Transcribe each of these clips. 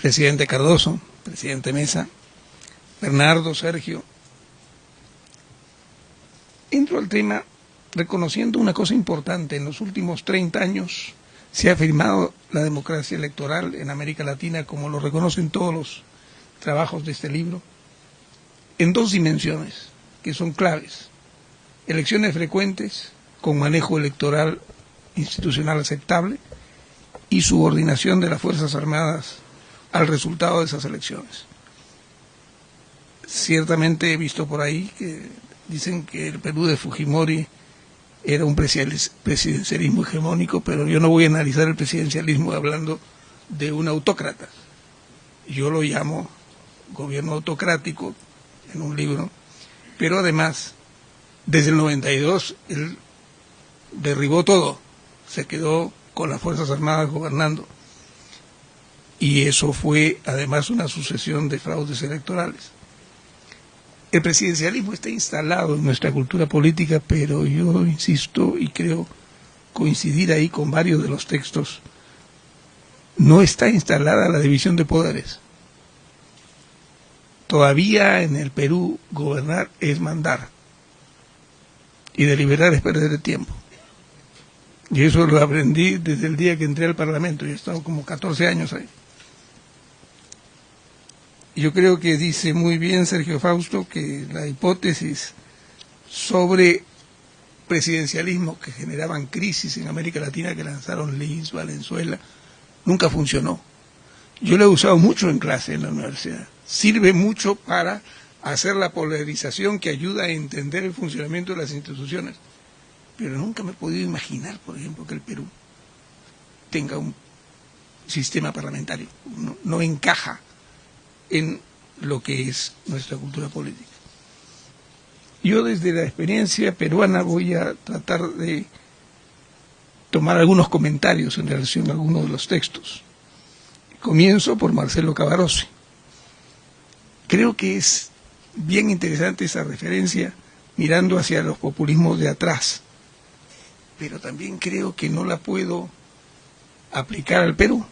presidente Cardoso, presidente Mesa, Bernardo, Sergio. Entro al tema reconociendo una cosa importante. En los últimos 30 años se ha afirmado la democracia electoral en América Latina, como lo reconocen todos los trabajos de este libro, en dos dimensiones que son claves: elecciones frecuentes con manejo electoral institucional aceptable y subordinación de las Fuerzas Armadas al resultado de esas elecciones. Ciertamente he visto por ahí que dicen que el Perú de Fujimori era un presidencialismo hegemónico, pero yo no voy a analizar el presidencialismo hablando de un autócrata. Yo lo llamo gobierno autocrático en un libro, pero además, desde el 92, él derribó todo, se quedó con las Fuerzas Armadas gobernando, y eso fue además una sucesión de fraudes electorales. El presidencialismo está instalado en nuestra cultura política, pero yo insisto y creo coincidir ahí con varios de los textos, no está instalada la división de poderes. Todavía en el Perú gobernar es mandar y deliberar es perder el tiempo. Y eso lo aprendí desde el día que entré al Parlamento, y he estado como 14 años ahí. Yo creo que dice muy bien Sergio Fausto que la hipótesis sobre presidencialismo que generaban crisis en América Latina, que lanzaron Liz, Valenzuela, nunca funcionó. Yo lo he usado mucho en clase en la universidad. Sirve mucho para hacer la polarización que ayuda a entender el funcionamiento de las instituciones. Pero nunca me he podido imaginar, por ejemplo, que el Perú tenga un sistema parlamentario. No encaja en lo que es nuestra cultura política. Yo desde la experiencia peruana voy a tratar de tomar algunos comentarios en relación a algunos de los textos. Comienzo por Marcelo Cavarossi. Creo que es bien interesante esa referencia mirando hacia los populismos de atrás, pero también creo que no la puedo aplicar al Perú.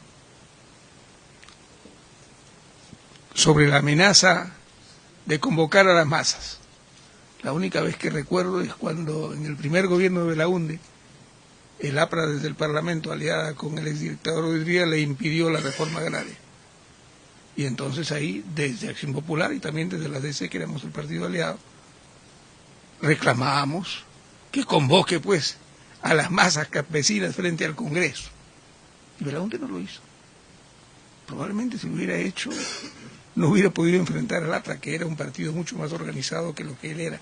Sobre la amenaza de convocar a las masas. La única vez que recuerdo es cuando en el primer gobierno de Belaúnde, el APRA desde el Parlamento, aliada con el exdictador Udría, le impidió la reforma agraria. Y entonces ahí, desde Acción Popular y también desde la DC, que éramos el partido aliado, reclamábamos que convoque pues a las masas campesinas frente al Congreso. Y Belaúnde no lo hizo. Probablemente si lo hubiera hecho, no hubiera podido enfrentar al APRA, que era un partido mucho más organizado que lo que él era.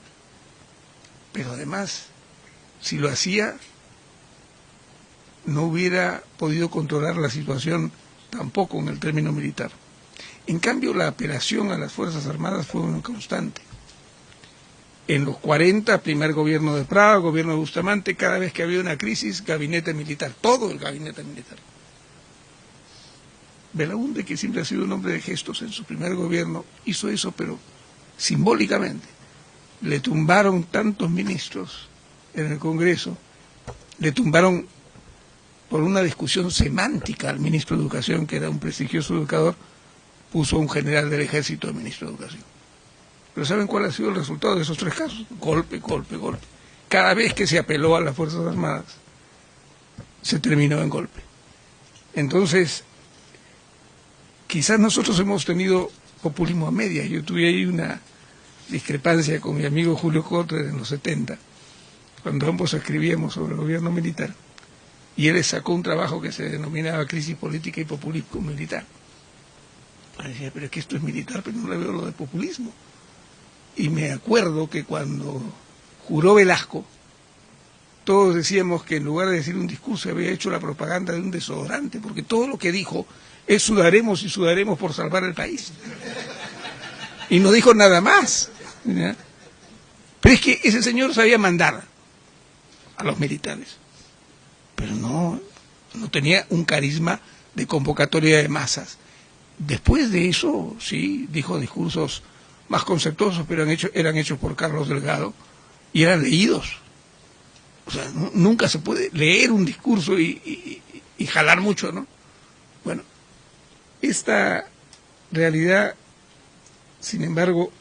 Pero además, si lo hacía, no hubiera podido controlar la situación tampoco en el término militar. En cambio, la apelación a las Fuerzas Armadas fue una constante. En los 40, primer gobierno de Prada, gobierno de Bustamante, cada vez que había una crisis, gabinete militar, todo el gabinete militar. Belaúnde, que siempre ha sido un hombre de gestos, en su primer gobierno hizo eso, pero simbólicamente. Le tumbaron tantos ministros en el Congreso, le tumbaron por una discusión semántica al ministro de Educación, que era un prestigioso educador, puso a un general del ejército de ministro de Educación. Pero ¿saben cuál ha sido el resultado de esos tres casos? Golpe, golpe, golpe. Cada vez que se apeló a las Fuerzas Armadas, se terminó en golpe. Entonces, quizás nosotros hemos tenido populismo a medias. Yo tuve ahí una discrepancia con mi amigo Julio Kotler en los 70, cuando ambos escribíamos sobre el gobierno militar, y él sacó un trabajo que se denominaba Crisis Política y Populismo Militar. Y decía, pero es que esto es militar, pero no le veo lo de populismo. Y me acuerdo que cuando juró Velasco, todos decíamos que en lugar de decir un discurso había hecho la propaganda de un desodorante, porque todo lo que dijo es sudaremos y sudaremos por salvar el país. Y no dijo nada más, ¿ya? Pero es que ese señor sabía mandar a los militares, pero no tenía un carisma de convocatoria de masas. Después de eso, sí, dijo discursos más conceptuosos, pero eran hechos por Carlos Delgado y eran leídos. O sea, nunca se puede leer un discurso y jalar mucho, ¿no? Bueno, esta realidad, sin embargo,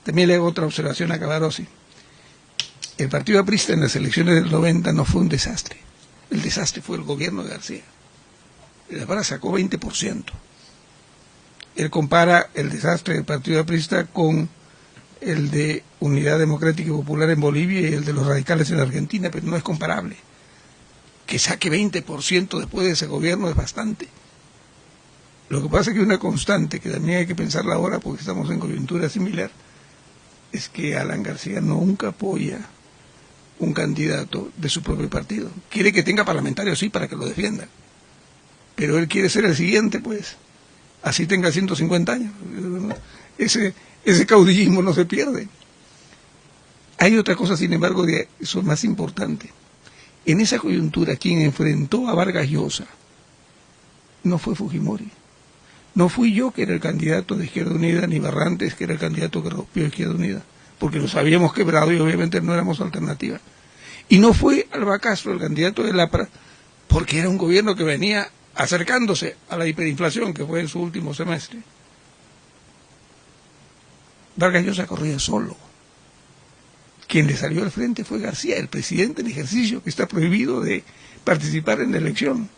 también le hago otra observación a Cavarossi. El partido aprista en las elecciones del 90 no fue un desastre. El desastre fue el gobierno de García. El APRA sacó 20%. Él compara el desastre del partido aprista con el de Unidad Democrática y Popular en Bolivia y el de los radicales en Argentina, pero no es comparable. Que saque 20% después de ese gobierno es bastante. Lo que pasa es que una constante, que también hay que pensarla ahora porque estamos en coyuntura similar, es que Alan García nunca apoya un candidato de su propio partido. Quiere que tenga parlamentarios, sí, para que lo defiendan. Pero él quiere ser el siguiente, pues. Así tenga 150 años. Ese caudillismo no se pierde. Hay otra cosa, sin embargo, de eso más importante. En esa coyuntura, quien enfrentó a Vargas Llosa no fue Fujimori. No fui yo, que era el candidato de Izquierda Unida, ni Barrantes, que era el candidato que rompió Izquierda Unida, porque nos habíamos quebrado y obviamente no éramos alternativa. Y no fue Alba Castro, el candidato del APRA, porque era un gobierno que venía acercándose a la hiperinflación, que fue en su último semestre. Vargas Llosa corría solo. Quien le salió al frente fue García, el presidente en ejercicio, que está prohibido de participar en la elección.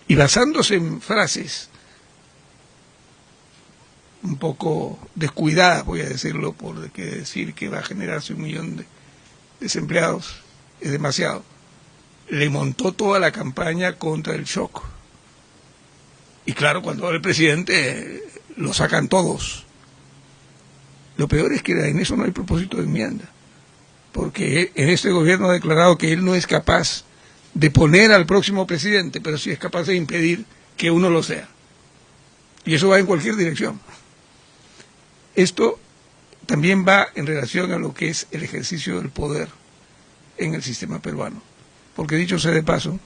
Y basándose en frases un poco descuidadas, voy a decirlo, porque decir que va a generarse 1 millón de desempleados es demasiado, le montó toda la campaña contra el shock. Y claro, cuando va el presidente, lo sacan todos. Lo peor es que en eso no hay propósito de enmienda, porque en este gobierno ha declarado que él no es capaz de poner al próximo presidente, pero sí es capaz de impedir que uno lo sea. Y eso va en cualquier dirección. Esto también va en relación a lo que es el ejercicio del poder en el sistema peruano. Porque dicho sea de paso,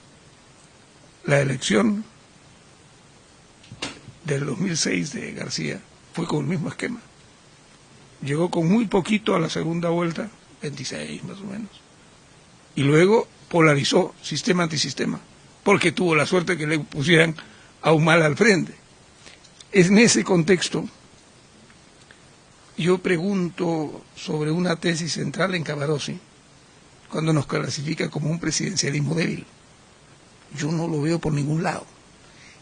la elección del 2006 de García fue con el mismo esquema. Llegó con muy poquito a la segunda vuelta, 26 más o menos, y luego polarizó sistema antisistema, porque tuvo la suerte que le pusieran a Humala al frente. En ese contexto, yo pregunto sobre una tesis central en Cavarossi, cuando nos clasifica como un presidencialismo débil. Yo no lo veo por ningún lado.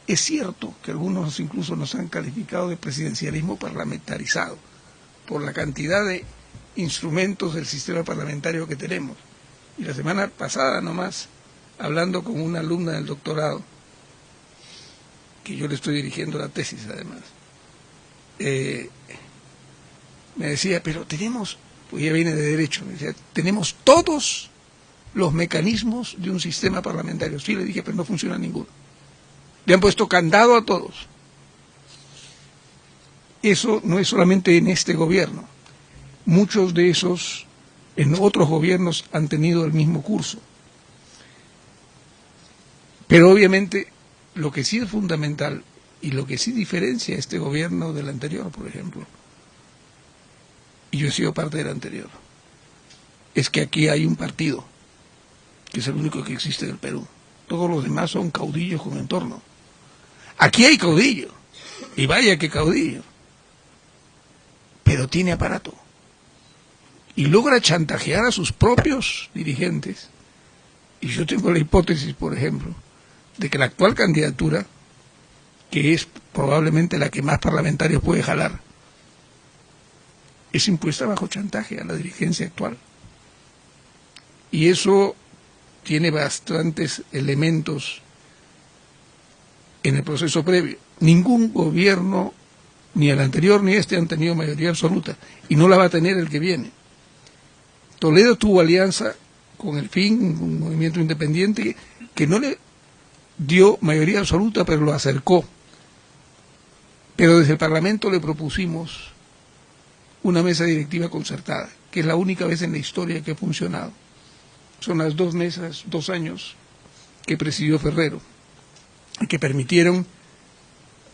Es cierto que algunos incluso nos han calificado de presidencialismo parlamentarizado, por la cantidad de instrumentos del sistema parlamentario que tenemos. Y la semana pasada nomás, hablando con una alumna del doctorado, que yo le estoy dirigiendo la tesis además, me decía, pero tenemos, pues ella viene de Derecho, me decía, tenemos todos los mecanismos de un sistema parlamentario. Sí, le dije, pero no funciona ninguno. Le han puesto candado a todos. Eso no es solamente en este gobierno. Muchos de esos en otros gobiernos han tenido el mismo curso. Pero obviamente lo que sí es fundamental y lo que sí diferencia a este gobierno del anterior, por ejemplo, y yo he sido parte del anterior, es que aquí hay un partido, que es el único que existe en el Perú. Todos los demás son caudillos con entorno. Aquí hay caudillo, y vaya que caudillo, pero tiene aparato y logra chantajear a sus propios dirigentes. Y yo tengo la hipótesis, por ejemplo, de que la actual candidatura, que es probablemente la que más parlamentarios puede jalar, es impuesta bajo chantaje a la dirigencia actual. Y eso tiene bastantes elementos en el proceso previo. Ningún gobierno, ni el anterior ni este, han tenido mayoría absoluta, y no la va a tener el que viene. Toledo tuvo alianza con el FIN, un movimiento independiente, que no le dio mayoría absoluta, pero lo acercó. Pero desde el Parlamento le propusimos una mesa directiva concertada, que es la única vez en la historia que ha funcionado. Son las 2 mesas, 2 años, que presidió Ferrero, y que permitieron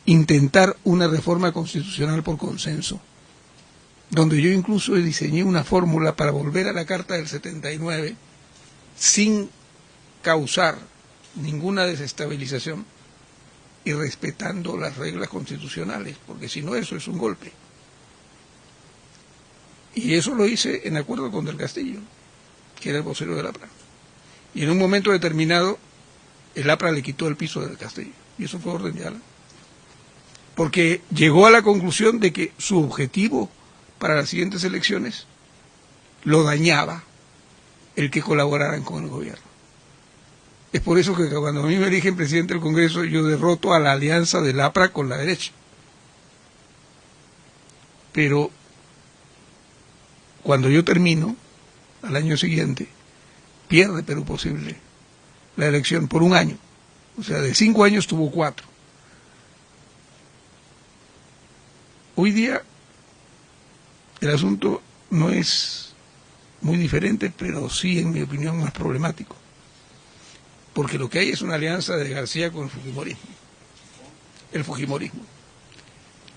intentar una reforma constitucional por consenso, donde yo incluso diseñé una fórmula para volver a la Carta del 79 sin causar ninguna desestabilización, y respetando las reglas constitucionales, porque si no eso es un golpe. Y eso lo hice en acuerdo con Del Castillo, que era el vocero del APRA. Y en un momento determinado, el APRA le quitó el piso a Del Castillo. Y eso fue orden de Alan. Porque llegó a la conclusión de que su objetivo para las siguientes elecciones lo dañaba el que colaboraran con el gobierno. Es por eso que cuando a mí me eligen presidente del Congreso, yo derroto a la alianza del APRA con la derecha. Pero cuando yo termino, al año siguiente, pierde Perú Posible la elección por un año. O sea, de 5 años tuvo 4. Hoy día el asunto no es muy diferente, pero sí, en mi opinión, más problemático. Porque lo que hay es una alianza de García con el Fujimorismo. El Fujimorismo.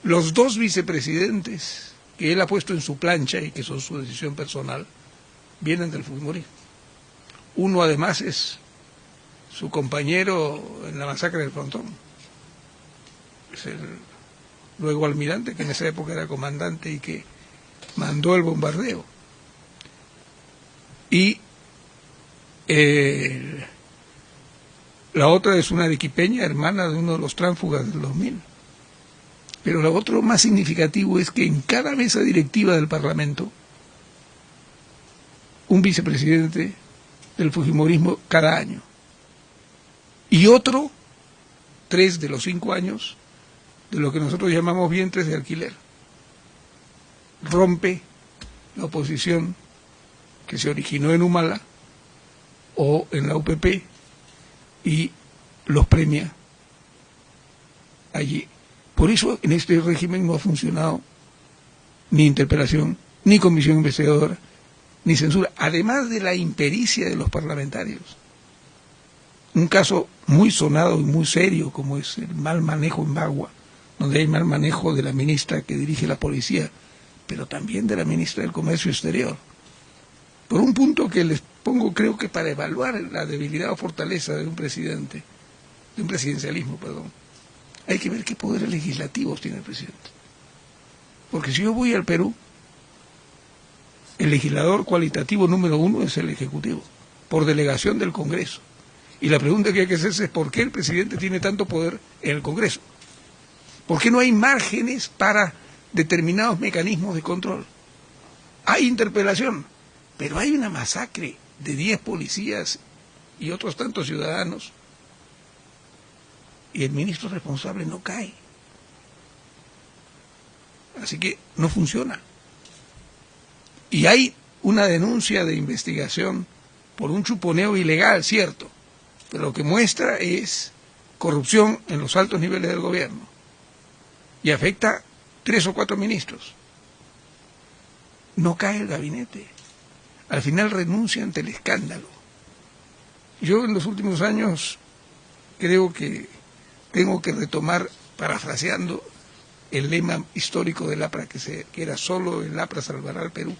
Los 2 vicepresidentes que él ha puesto en su plancha y que son su decisión personal, vienen del Fujimorismo. Uno además es su compañero en la masacre del Frontón. Es el luego almirante, que en esa época era comandante y que mandó el bombardeo. Y la otra es una arequipeña, hermana de uno de los tránsfugas del 2000. Pero lo otro más significativo es que en cada mesa directiva del Parlamento, un vicepresidente del Fujimorismo cada año. Y otro, 3 de los 5 años, de lo que nosotros llamamos vientres de alquiler. Rompe la oposición que se originó en Humala o en la UPP y los premia allí. Por eso en este régimen no ha funcionado ni interpelación, ni comisión investigadora, ni censura, además de la impericia de los parlamentarios. Un caso muy sonado y muy serio como es el mal manejo en Bagua, donde hay mal manejo de la ministra que dirige la policía, pero también de la ministra del Comercio Exterior. Por un punto que les pongo, creo que para evaluar la debilidad o fortaleza de un presidente, de un presidencialismo, perdón, hay que ver qué poderes legislativos tiene el presidente. Porque si yo voy al Perú, el legislador cualitativo número 1 es el Ejecutivo, por delegación del Congreso. Y la pregunta que hay que hacerse es ¿por qué el presidente tiene tanto poder en el Congreso? ¿Por qué no hay márgenes para determinados mecanismos de control? Hay interpelación, pero hay una masacre de 10 policías y otros tantos ciudadanos y el ministro responsable no cae. Así que no funciona. Y hay una denuncia de investigación por un chuponeo ilegal, cierto, pero lo que muestra es corrupción en los altos niveles del gobierno y afecta 3 o 4 ministros. No cae el gabinete. Al final renuncia ante el escándalo. Yo en los últimos años creo que tengo que retomar, parafraseando el lema histórico del APRA, que era solo el APRA salvará al Perú.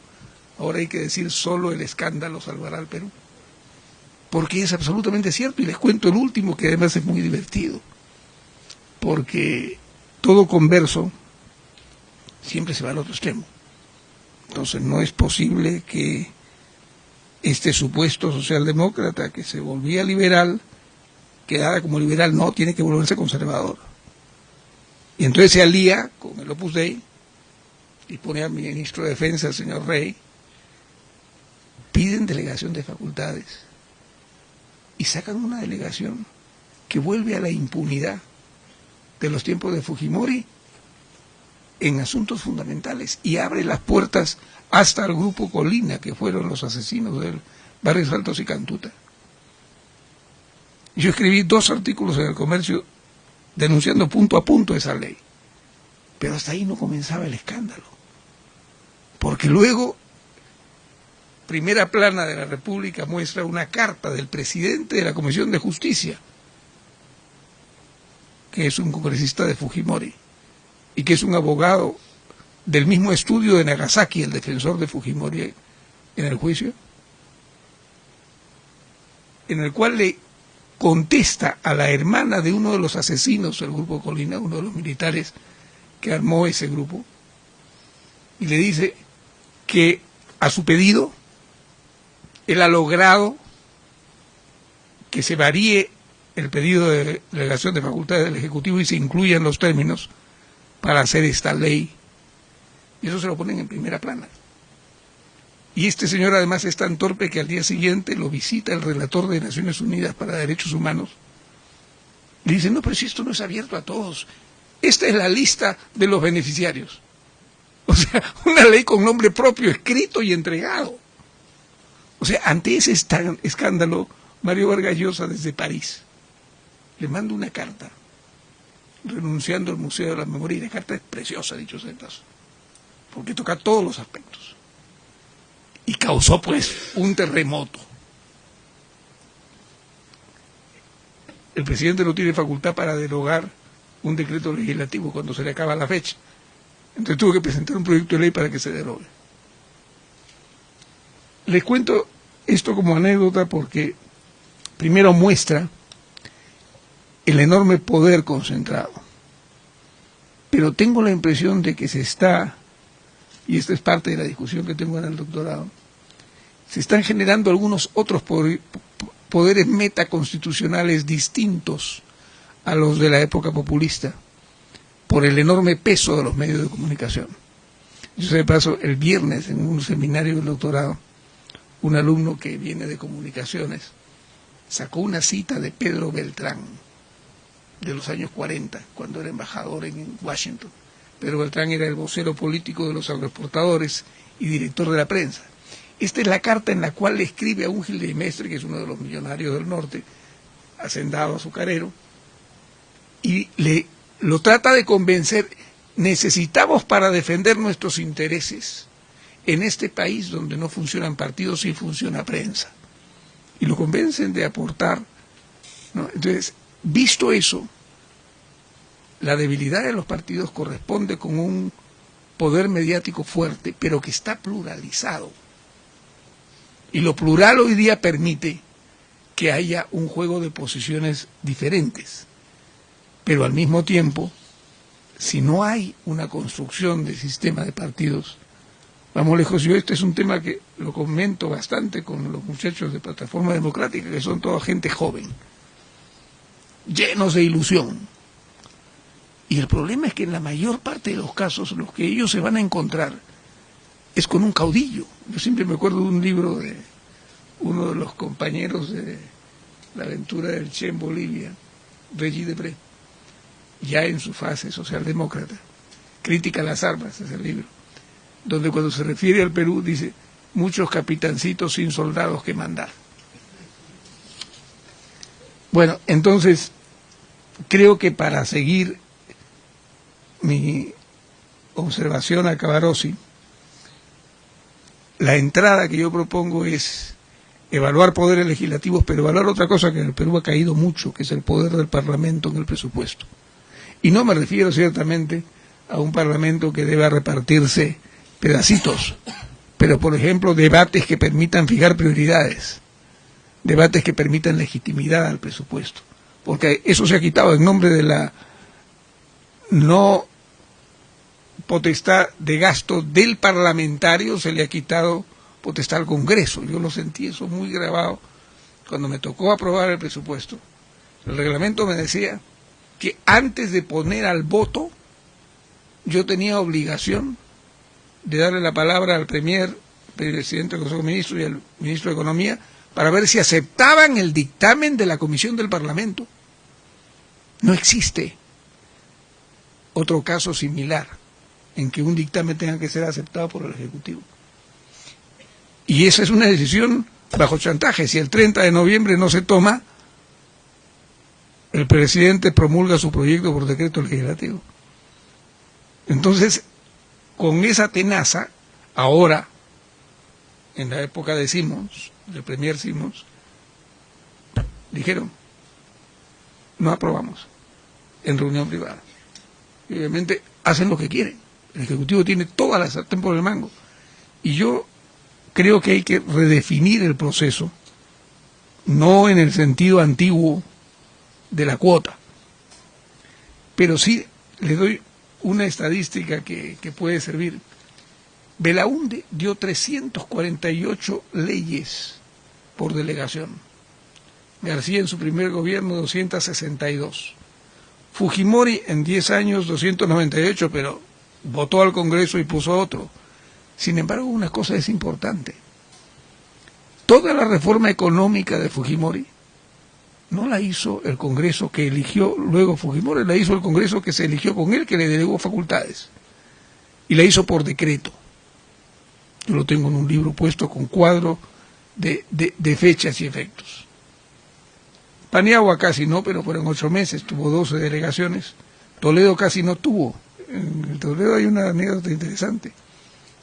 Ahora hay que decir solo el escándalo salvará al Perú. Porque es absolutamente cierto, y les cuento el último, que además es muy divertido. Porque todo converso siempre se va al otro extremo. Entonces no es posible que este supuesto socialdemócrata que se volvía liberal, quedara como liberal, no, tiene que volverse conservador. Y entonces se alía con el Opus Dei y pone al ministro de Defensa, el señor Rey, piden delegación de facultades y sacan una delegación que vuelve a la impunidad de los tiempos de Fujimori en asuntos fundamentales y abre las puertas hasta el grupo Colina, que fueron los asesinos del Barrios Altos y Cantuta. Yo escribí 2 artículos en El Comercio denunciando punto a punto esa ley, pero hasta ahí no comenzaba el escándalo, porque luego Primera Plana de la República muestra una carta del presidente de la Comisión de Justicia, que es un congresista de Fujimori y que es un abogado del mismo estudio de Nagasaki, el defensor de Fujimori en el juicio, en el cual le contesta a la hermana de uno de los asesinos del Grupo Colina, uno de los militares que armó ese grupo, y le dice que a su pedido él ha logrado que se varíe el pedido de delegación de facultades del Ejecutivo y se incluyan los términos para hacer esta ley. Y eso se lo ponen en primera plana. Y este señor además es tan torpe que al día siguiente lo visita el relator de Naciones Unidas para Derechos Humanos. Le dice, no, pero si esto no es abierto a todos. Esta es la lista de los beneficiarios. O sea, una ley con nombre propio, escrito y entregado. O sea, ante ese escándalo, Mario Vargas Llosa desde París le manda una carta renunciando al Museo de la Memoria, y la carta es preciosa, dicho sea de paso, porque toca todos los aspectos. Y causó pues un terremoto. El presidente no tiene facultad para derogar un decreto legislativo cuando se le acaba la fecha. Entonces tuvo que presentar un proyecto de ley para que se derogue. Les cuento esto como anécdota porque primero muestra el enorme poder concentrado. Pero tengo la impresión de que se está, y esta es parte de la discusión que tengo en el doctorado, se están generando algunos otros poderes metaconstitucionales distintos a los de la época populista, por el enorme peso de los medios de comunicación. Yo sé de paso, el viernes en un seminario del doctorado, un alumno que viene de comunicaciones sacó una cita de Pedro Beltrán, de los años 40, cuando era embajador en Washington. Pedro Beltrán era el vocero político de los agroexportadores y director de la prensa. Esta es la carta en la cual le escribe a un Gil de Mestre, que es uno de los millonarios del norte, hacendado azucarero, y lo trata de convencer. Necesitamos para defender nuestros intereses en este país donde no funcionan partidos y funciona prensa. Y lo convencen de aportar, ¿no? Entonces, visto eso, la debilidad de los partidos corresponde con un poder mediático fuerte, pero que está pluralizado. Y lo plural hoy día permite que haya un juego de posiciones diferentes. Pero al mismo tiempo, si no hay una construcción de sistema de partidos, vamos lejos. Yo este es un tema que lo comento bastante con los muchachos de Plataforma Democrática, que son toda gente joven, llenos de ilusión. Y el problema es que en la mayor parte de los casos, los que ellos se van a encontrar es con un caudillo. Yo siempre me acuerdo de un libro de uno de los compañeros de la aventura del Che en Bolivia, Regis Deprez, ya en su fase socialdemócrata, Crítica a las armas, es el libro, donde cuando se refiere al Perú dice, muchos capitancitos sin soldados que mandar. Bueno, entonces, creo que para seguir mi observación a Cavarossi, la entrada que yo propongo es evaluar poderes legislativos, pero evaluar otra cosa que en el Perú ha caído mucho, que es el poder del Parlamento en el presupuesto. Y no me refiero ciertamente a un Parlamento que deba repartirse pedacitos, pero por ejemplo debates que permitan fijar prioridades, debates que permitan legitimidad al presupuesto, porque eso se ha quitado en nombre de la no potestad de gasto del parlamentario, se le ha quitado potestad al Congreso. Yo lo sentí eso muy grabado cuando me tocó aprobar el presupuesto. El reglamento me decía que antes de poner al voto yo tenía obligación de darle la palabra al Premier, presidente del Consejo de Ministros, y al ministro de Economía, para ver si aceptaban el dictamen de la Comisión del Parlamento. No existe otro caso similar en que un dictamen tenga que ser aceptado por el Ejecutivo. Y esa es una decisión bajo chantaje. Si el 30 de noviembre no se toma, el presidente promulga su proyecto por decreto legislativo. Entonces, con esa tenaza, ahora, en la época de Simons, del Premier Simons, dijeron, no aprobamos en reunión privada. Y obviamente hacen lo que quieren. El Ejecutivo tiene toda la sartén por el mango. Y yo creo que hay que redefinir el proceso no en el sentido antiguo de la cuota, pero sí le doy una estadística que puede servir. Belaúnde dio 348 leyes por delegación. García en su primer gobierno 262. Fujimori en 10 años 298, pero votó al Congreso y puso otro. Sin embargo, una cosa es importante. Toda la reforma económica de Fujimori no la hizo el Congreso que eligió luego Fujimori, la hizo el Congreso que se eligió con él, que le delegó facultades. Y la hizo por decreto. Yo lo tengo en un libro puesto con cuadro de fechas y efectos. Paniagua casi no, pero fueron 8 meses, tuvo 12 delegaciones. Toledo casi no tuvo. En Toledo hay una anécdota interesante.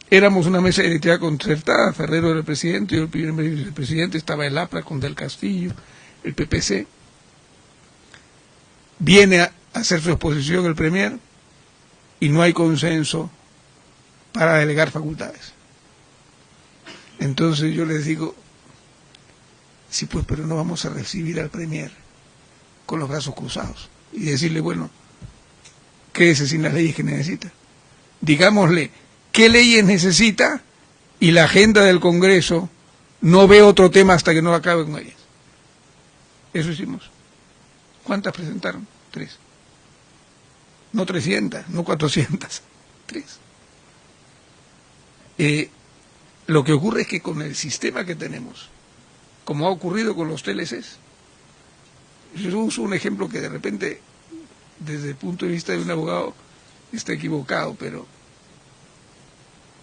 Éramos una mesa directiva concertada, Ferrero era el presidente, yo el primer vicepresidente, estaba el APRA con Del Castillo, el PPC. Viene a hacer su exposición el premier y no hay consenso para delegar facultades. Entonces yo les digo, sí pues, pero no vamos a recibir al premier con los brazos cruzados y decirle, bueno, quédese sin las leyes que necesita. Digámosle qué leyes necesita y la agenda del Congreso no ve otro tema hasta que no acabe con ellas. Eso hicimos. ¿Cuántas presentaron? 3. No 300, no 400, 3. Lo que ocurre es que con el sistema que tenemos, como ha ocurrido con los TLCs, yo uso un ejemplo que de repente, desde el punto de vista de un abogado, está equivocado, pero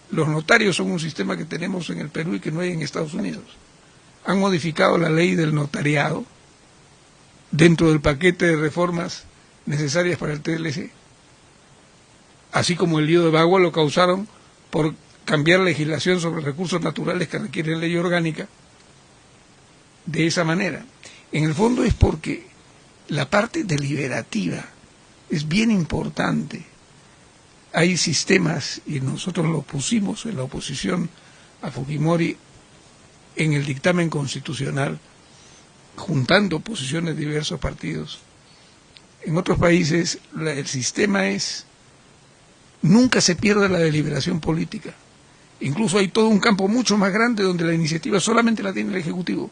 los notarios son un sistema que tenemos en el Perú y que no hay en Estados Unidos. Han modificado la ley del notariado dentro del paquete de reformas necesarias para el TLC, así como el lío de Bagua lo causaron por cambiar legislación sobre recursos naturales que requieren ley orgánica de esa manera. En el fondo es porque la parte deliberativa es bien importante. Hay sistemas, y nosotros lo pusimos en la oposición a Fujimori en el dictamen constitucional, juntando posiciones de diversos partidos. En otros países el sistema es, nunca se pierde la deliberación política. Incluso hay todo un campo mucho más grande donde la iniciativa solamente la tiene el Ejecutivo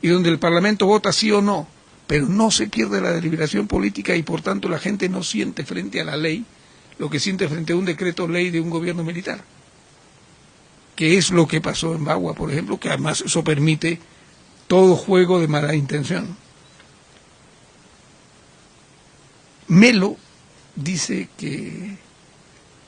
y donde el Parlamento vota sí o no, pero no se pierde la deliberación política y por tanto la gente no siente frente a la ley lo que siente frente a un decreto ley de un gobierno militar, que es lo que pasó en Bagua, por ejemplo, que además eso permite todo juego de mala intención. Melo dice que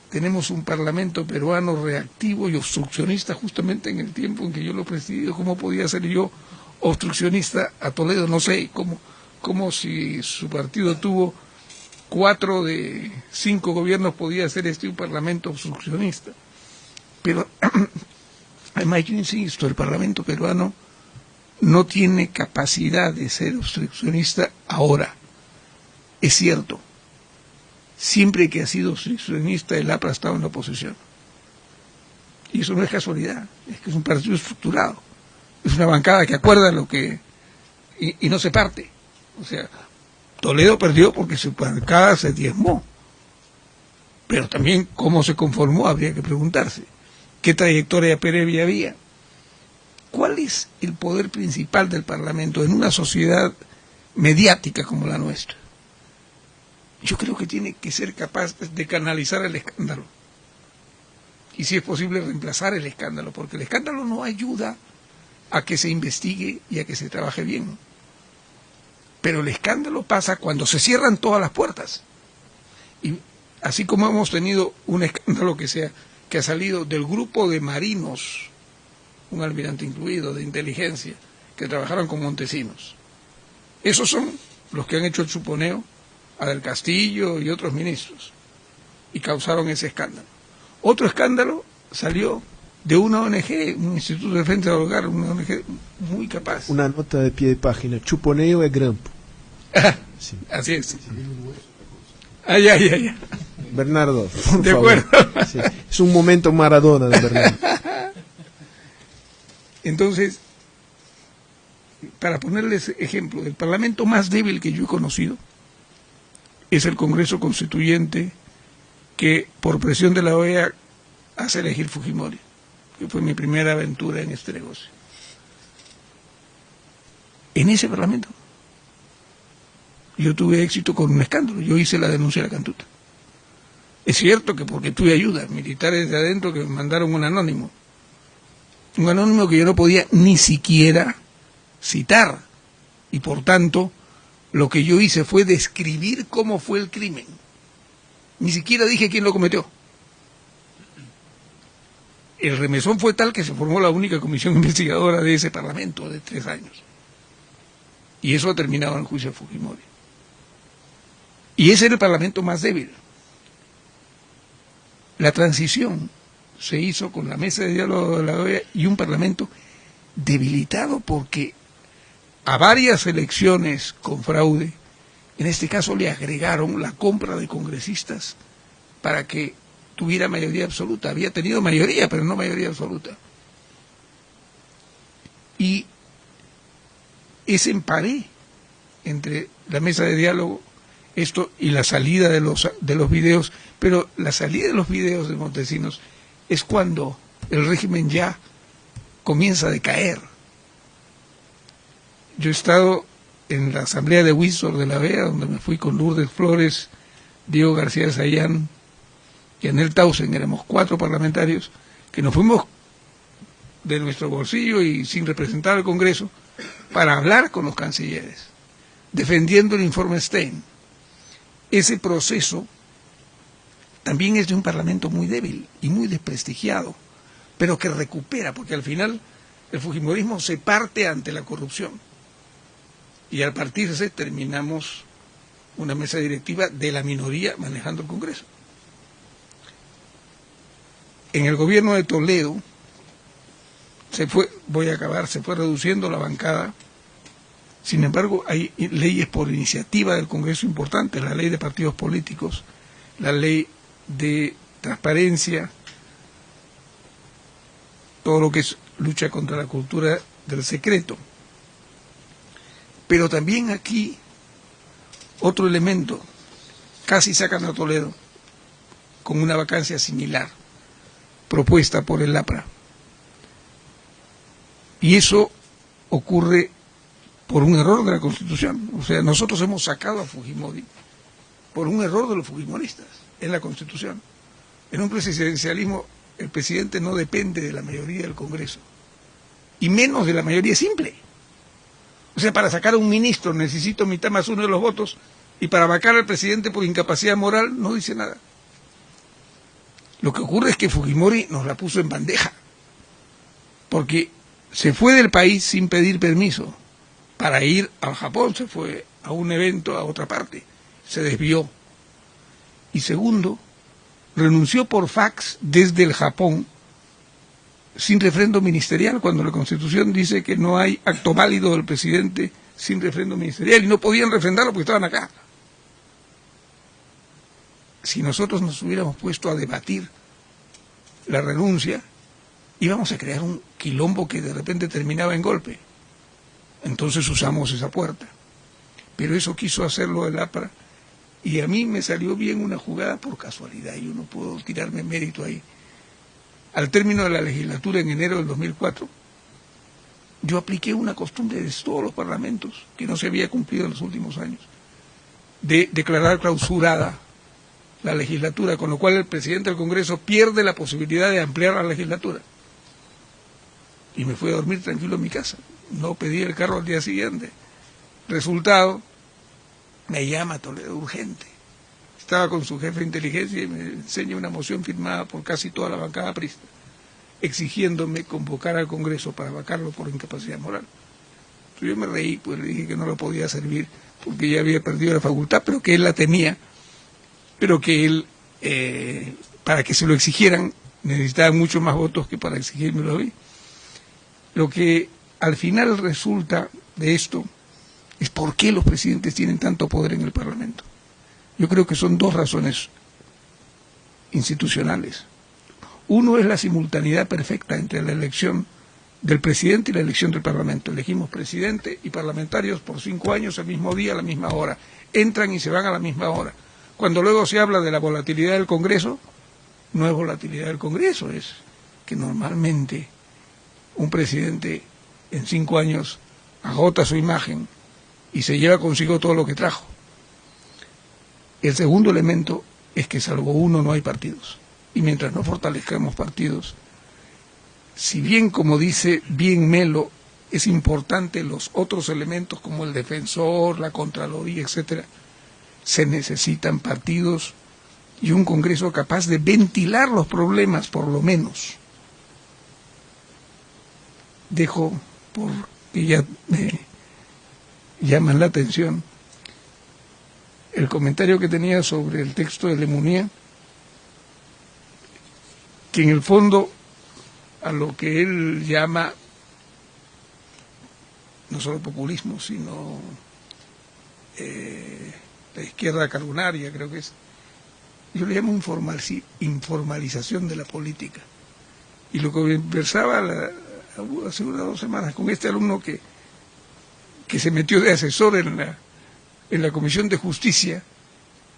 tenemos un parlamento peruano reactivo y obstruccionista justamente en el tiempo en que yo lo he presidido. ¿Cómo podía ser yo obstruccionista a Toledo? No sé, como si su partido tuvo 4 de 5 gobiernos podía ser un parlamento obstruccionista. Pero además yo insisto, el parlamento peruano no tiene capacidad de ser obstruccionista ahora. Es cierto, siempre que ha sido obstruccionista el APRA ha estado en la oposición. Y eso no es casualidad, es que es un partido estructurado. Es una bancada que acuerda lo que... y no se parte. O sea, Toledo perdió porque su bancada se diezmó. Pero también cómo se conformó habría que preguntarse. ¿Qué trayectoria previa había? ¿Cuál es el poder principal del Parlamento en una sociedad mediática como la nuestra? Yo creo que tiene que ser capaz de canalizar el escándalo. Y si es posible reemplazar el escándalo, porque el escándalo no ayuda a que se investigue y a que se trabaje bien. Pero el escándalo pasa cuando se cierran todas las puertas. Y así como hemos tenido un escándalo que ha salido del grupo de marinos, un almirante incluido, de inteligencia, que trabajaron con Montesinos. Esos son los que han hecho el chuponeo a Del Castillo y otros ministros, y causaron ese escándalo. Otro escándalo salió de una ONG, un Instituto de Defensa del Hogar, una ONG muy capaz. Una nota de pie de página, chuponeo es grampo. Sí. Así es. Sí. Ay. Bernardo, por de favor. Acuerdo. Sí. Es un momento Maradona de Bernardo. Entonces, para ponerles ejemplo, el parlamento más débil que yo he conocido es el Congreso Constituyente, que por presión de la OEA hace elegir Fujimori, que fue mi primera aventura en este negocio. En ese parlamento yo tuve éxito con un escándalo, yo hice la denuncia de la cantuta. Es cierto que porque tuve ayuda, militares de adentro que me mandaron un anónimo que yo no podía ni siquiera citar, y por tanto lo que yo hice fue describir cómo fue el crimen. Ni siquiera dije quién lo cometió. El remesón fue tal que se formó la única comisión investigadora de ese parlamento de 3 años. Y eso ha terminado en el juicio de Fujimori. Y ese era el parlamento más débil. La transición se hizo con la mesa de diálogo de la OEA y un parlamento debilitado porque a varias elecciones con fraude, en este caso le agregaron la compra de congresistas para que tuviera mayoría absoluta. Había tenido mayoría, pero no mayoría absoluta. Y ese emparé entre la mesa de diálogo, esto y la salida de los videos, pero la salida de los videos de Montesinos es cuando el régimen ya comienza a decaer. Yo he estado en la asamblea de Windsor de la OEA, donde me fui con Lourdes Flores, Diego García Sayán y Anel Tausen, éramos 4 parlamentarios, que nos fuimos de nuestro bolsillo y sin representar al Congreso, para hablar con los cancilleres, defendiendo el informe Stein. Ese proceso también es de un parlamento muy débil y muy desprestigiado, pero que recupera, porque al final el fujimorismo se parte ante la corrupción. Y al partirse terminamos una mesa directiva de la minoría manejando el Congreso. En el gobierno de Toledo se fue reduciendo la bancada. Sin embargo, hay leyes por iniciativa del Congreso importantes, la ley de partidos políticos, la ley de transparencia, todo lo que es lucha contra la cultura del secreto. Pero también aquí, otro elemento, casi sacan a Toledo con una vacancia similar, propuesta por el APRA. Y eso ocurre por un error de la Constitución. O sea, nosotros hemos sacado a Fujimori por un error de los fujimoristas en la Constitución. En un presidencialismo, el presidente no depende de la mayoría del Congreso, y menos de la mayoría simple. O sea, para sacar a un ministro necesito mitad más 1 de los votos, y para vacar al presidente por incapacidad moral no dice nada. Lo que ocurre es que Fujimori nos la puso en bandeja, porque se fue del país sin pedir permiso para ir al Japón, se fue a un evento a otra parte, se desvió. Y segundo, renunció por fax desde el Japón sin refrendo ministerial, cuando la Constitución dice que no hay acto válido del presidente sin refrendo ministerial, y no podían refrendarlo porque estaban acá. Si nosotros nos hubiéramos puesto a debatir la renuncia, íbamos a crear un quilombo que de repente terminaba en golpe. Entonces usamos esa puerta. Pero eso quiso hacerlo el APRA, y a mí me salió bien una jugada por casualidad, yo no puedo tirarme mérito ahí. Al término de la legislatura en enero del 2004, yo apliqué una costumbre de todos los parlamentos que no se había cumplido en los últimos años, de declarar clausurada la legislatura, con lo cual el presidente del Congreso pierde la posibilidad de ampliar la legislatura. Y me fui a dormir tranquilo en mi casa, no pedí el carro al día siguiente. Resultado, me llama Toledo urgente. Estaba con su jefe de inteligencia y me enseña una moción firmada por casi toda la bancada aprista, exigiéndome convocar al Congreso para vacarlo por incapacidad moral. Entonces yo me reí, pues le dije que no lo podía servir porque ya había perdido la facultad, pero que él la tenía, pero que él, para que se lo exigieran, necesitaba mucho más votos que para exigírmelo a mí. Lo que al final resulta de esto es por qué los presidentes tienen tanto poder en el Parlamento. Yo creo que son 2 razones institucionales. Uno es la simultaneidad perfecta entre la elección del presidente y la elección del Parlamento. Elegimos presidente y parlamentarios por 5 años, el mismo día, a la misma hora. Entran y se van a la misma hora. Cuando luego se habla de la volatilidad del Congreso, no es volatilidad del Congreso, es que normalmente un presidente en 5 años agota su imagen y se lleva consigo todo lo que trajo. El segundo elemento es que salvo uno no hay partidos. Y mientras no fortalezcamos partidos, si bien, como dice bien Melo, es importante los otros elementos como el defensor, la Contraloría, etcétera, se necesitan partidos y un Congreso capaz de ventilar los problemas, por lo menos. Dejo, porque ya me llaman la atención, el comentario que tenía sobre el texto de Lemonnier, que en el fondo a lo que él llama no solo populismo, sino la izquierda carbonaria, creo que es, yo le llamo informalización de la política. Y lo que conversaba hace unas 2 semanas con este alumno que se metió de asesor en la Comisión de Justicia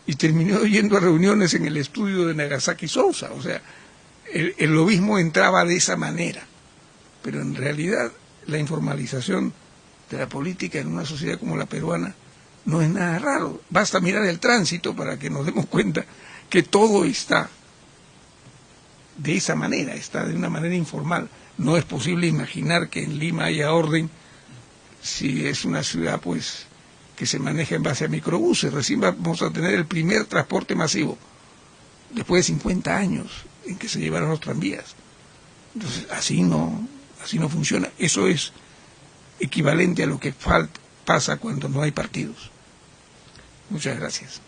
y terminó yendo a reuniones en el estudio de Nagasaki Sousa. O sea, el lobismo entraba de esa manera, pero en realidad la informalización de la política en una sociedad como la peruana no es nada raro. Basta mirar el tránsito para que nos demos cuenta que todo está de esa manera, está de una manera informal. No es posible imaginar que en Lima haya orden si es una ciudad pues que se maneja en base a microbuses. Recién vamos a tener el primer transporte masivo después de 50 años en que se llevaron los tranvías. Entonces así no funciona. Eso es equivalente a lo que pasa cuando no hay partidos. Muchas gracias.